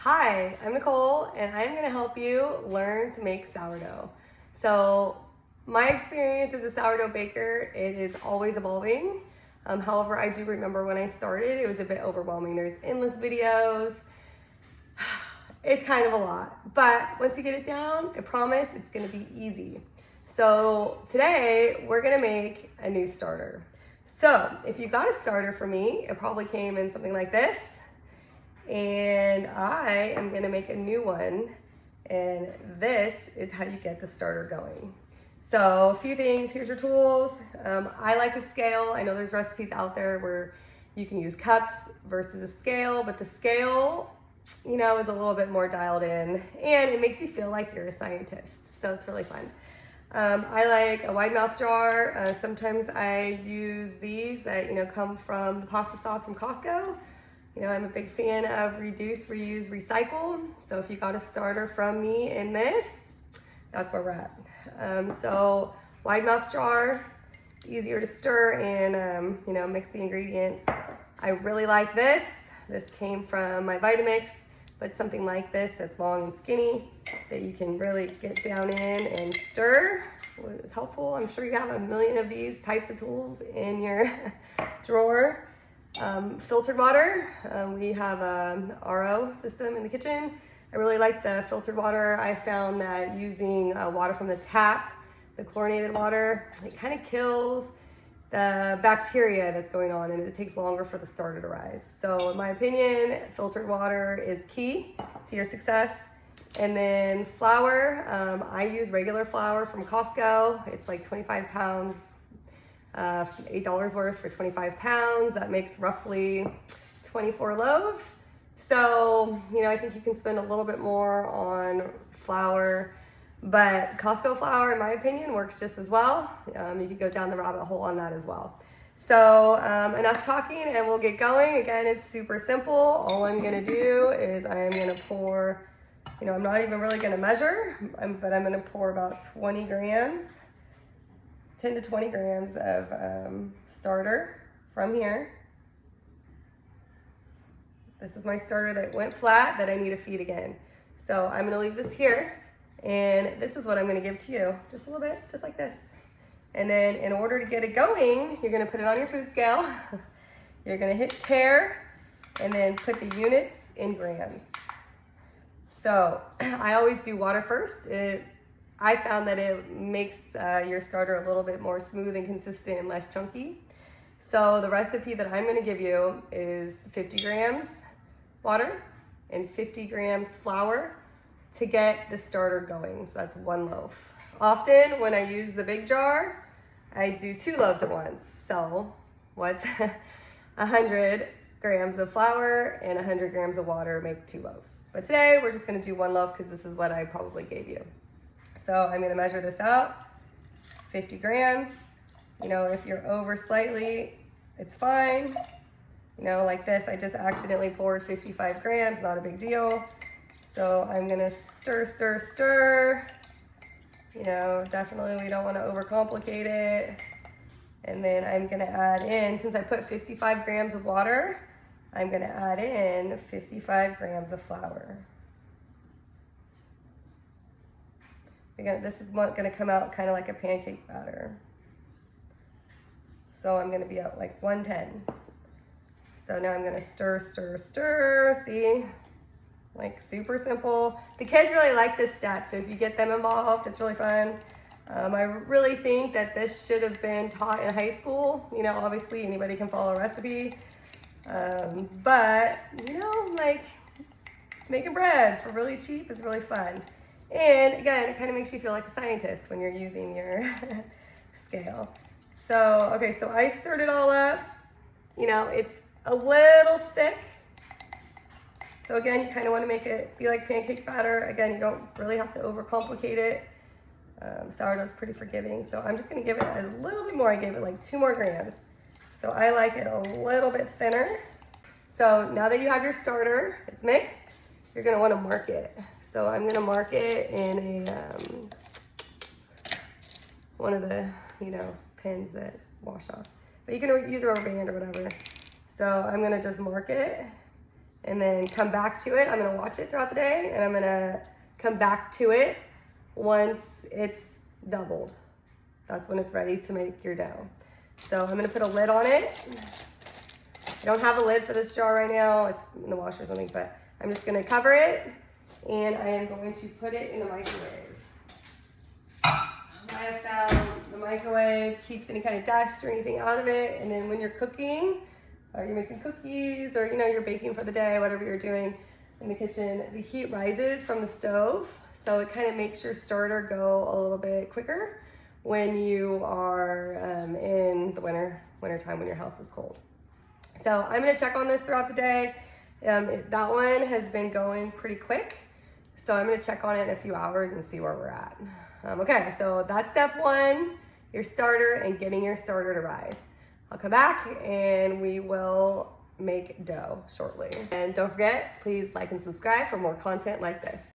Hi, I'm Nicole, and I'm going to help you learn to make sourdough. So my experience as a sourdough baker, it is always evolving. However, I do remember when I started, it was a bit overwhelming. There's endless videos. It's kind of a lot, but once you get it down, I promise it's going to be easy. So today we're going to make a new starter. So if you got a starter for me, it probably came in something like this. And I am gonna make a new one, and this is how you get the starter going. So a few things, here's your tools. I like a scale. I know there's recipes out there where you can use cups versus a scale, but the scale, is a little bit more dialed in, and it makes you feel like you're a scientist. So it's really fun. I like a wide mouth jar. Sometimes I use these that, come from the pasta sauce from Costco. I'm a big fan of reduce, reuse, recycle. So if you got a starter from me in this, that's where we're at. So wide mouth jar, easier to stir and, mix the ingredients. I really like this. This came from my Vitamix, but something like this that's long and skinny that you can really get down in and stir is helpful. I'm sure you have a million of these types of tools in your drawer. Filtered water. We have an RO system in the kitchen. I really like the filtered water. I found that using water from the tap, the chlorinated water, it kind of kills the bacteria that's going on, and it takes longer for the starter to rise. So in my opinion, filtered water is key to your success. And then flour, I use regular flour from Costco. It's like 25 pounds. $8 worth for 25 pounds. That makes roughly 24 loaves. So, I think you can spend a little bit more on flour, but Costco flour, in my opinion, works just as well. You could go down the rabbit hole on that as well. So, enough talking and we'll get going. Again, it's super simple. All I'm gonna do is I'm gonna pour, I'm not even really gonna measure, but I'm gonna pour about 20 grams. 10 to 20 grams of starter from here. This is my starter that went flat that I need to feed again. So I'm gonna leave this here, and this is what I'm gonna give to you. Just a little bit, just like this. And then in order to get it going, you're gonna put it on your food scale. You're gonna hit tare, and then put the units in grams. So I always do water first. I found that it makes your starter a little bit more smooth and consistent and less chunky. So the recipe that I'm gonna give you is 50 grams water and 50 grams flour to get the starter going. So that's one loaf. Often when I use the big jar, I do 2 loaves at once. So what's 100 grams of flour and 100 grams of water make 2 loaves. But today we're just gonna do 1 loaf because this is what I probably gave you. So I'm gonna measure this out, 50 grams. If you're over slightly, it's fine. Like this, I just accidentally poured 55 grams, not a big deal. So I'm gonna stir, stir, stir. Definitely we don't wanna overcomplicate it. And then I'm gonna add in, since I put 55 grams of water, I'm gonna add in 55 grams of flour. This is gonna come out kind of like a pancake batter. So I'm gonna be at like 110. So now I'm gonna stir, stir, stir. See, like super simple. The kids really like this step, so if you get them involved, it's really fun. I really think that this should have been taught in high school. Obviously anybody can follow a recipe. But like making bread for really cheap is really fun. And again, it kind of makes you feel like a scientist when you're using your scale. So, okay, so I stirred it all up. It's a little thick. So again, you kind of want to make it be like pancake batter. Again, you don't really have to overcomplicate it. Sourdough's pretty forgiving. So I'm just going to give it a little bit more. I gave it like 2 more grams. So I like it a little bit thinner. So now that you have your starter, it's mixed, you're going to want to mark it. So I'm gonna mark it in a one of the pins that wash off. But you can use a rubber band or whatever. So I'm gonna just mark it and then come back to it. I'm gonna watch it throughout the day, and I'm gonna come back to it once it's doubled. That's when it's ready to make your dough. So I'm gonna put a lid on it. I don't have a lid for this jar right now. It's in the washer or something, but I'm just gonna cover it, and I am going to put it in the microwave. I have found the microwave keeps any kind of dust or anything out of it, and then when you're cooking, or you're making cookies, or you're baking for the day, whatever you're doing in the kitchen, the heat rises from the stove, so it kind of makes your starter go a little bit quicker when you are in the winter time when your house is cold. So I'm gonna check on this throughout the day. That one has been going pretty quick, so I'm gonna check on it in a few hours and see where we're at. Okay, so that's step one, your starter and getting your starter to rise. I'll come back and we will make dough shortly. And don't forget, please like and subscribe for more content like this.